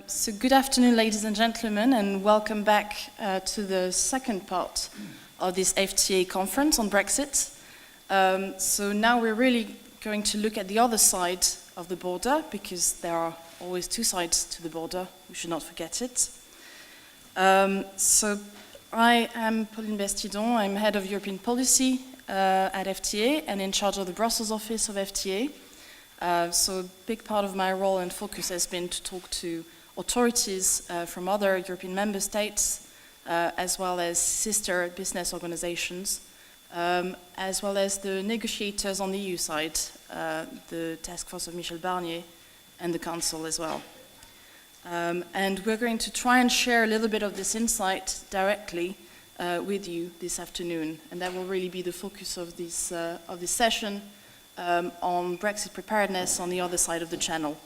So good afternoon, ladies and gentlemen, and welcome back to the second part of this FTA conference on Brexit. So now we're really going to look at the other side of the border, because there are always two sides to the border. We should not forget it. So I am Pauline Bastidon. I'm head of European policy at FTA and in charge of the Brussels office of FTA. So a big part of my role and focus has been to talk to authorities from other European member states, as well as sister business organizations, as well as the negotiators on the EU side, the task force of Michel Barnier and the Council as well. And we're going to try and share a little bit of this insight directly with you this afternoon, and that will really be the focus of this session. On Brexit preparedness on the other side of the channel.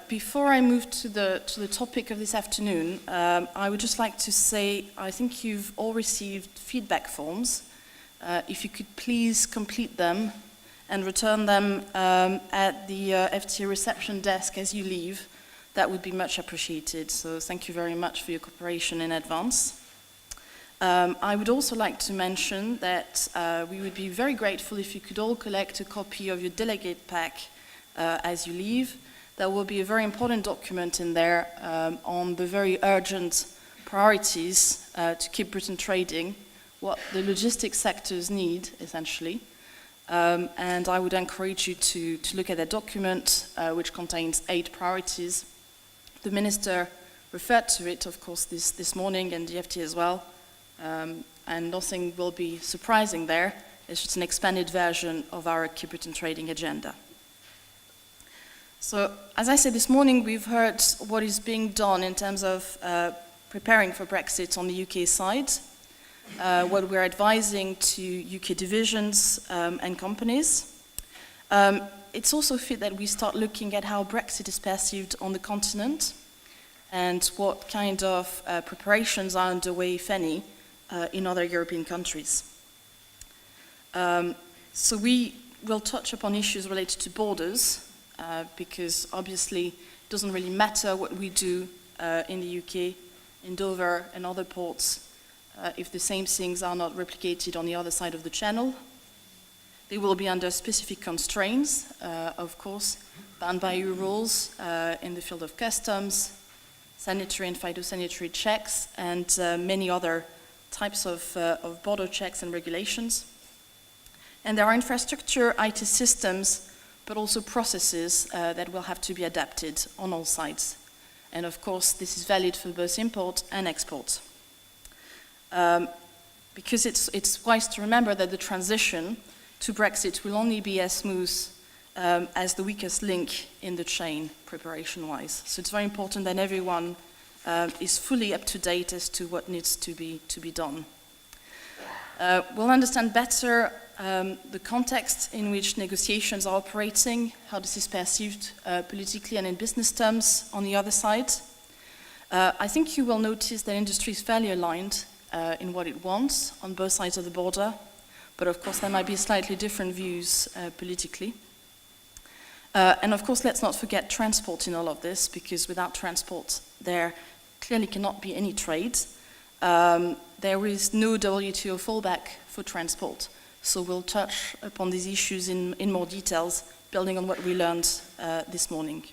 Before I move to the topic of this afternoon, I would just like to say I think you've all received feedback forms. If you could please complete them and return them at the FTA reception desk as you leave, that would be much appreciated. So thank you very much for your cooperation in advance. I would also like to mention that we would be very grateful if you could all collect a copy of your delegate pack as you leave. There will be a very important document in there on the very urgent priorities to keep Britain trading, what the logistics sectors need, essentially. And I would encourage you to look at that document, which contains 8 priorities. The Minister referred to it, of course, this morning, and the FTA as well. And nothing will be surprising there. It's just an expanded version of our Keep Britain Trading agenda. So, as I said this morning, we've heard what is being done in terms of preparing for Brexit on the UK side, what we're advising to UK divisions and companies. It's also fit that we start looking at how Brexit is perceived on the continent and what kind of preparations are underway, if any, in other European countries. So we will touch upon issues related to borders, because obviously it doesn't really matter what we do in the UK, in Dover and other ports, if the same things are not replicated on the other side of the channel. They will be under specific constraints, of course, bound by EU rules in the field of customs, sanitary and phytosanitary checks, and many other types of border checks and regulations. And there are infrastructure, IT systems, but also processes that will have to be adapted on all sides. And of course, this is valid for both import and export. Because it's wise to remember that the transition to Brexit will only be as smooth as the weakest link in the chain, preparation-wise. So it's very important that everyone is fully up to date as to what needs to be done. We'll understand better the context in which negotiations are operating, how this is perceived politically and in business terms on the other side. I think you will notice that industry is fairly aligned in what it wants on both sides of the border, but of course there might be slightly different views politically. And of course, let's not forget transport in all of this, because without transport, there clearly cannot be any trade. There is no WTO fallback for transport. So we'll touch upon these issues in more details, building on what we learned this morning.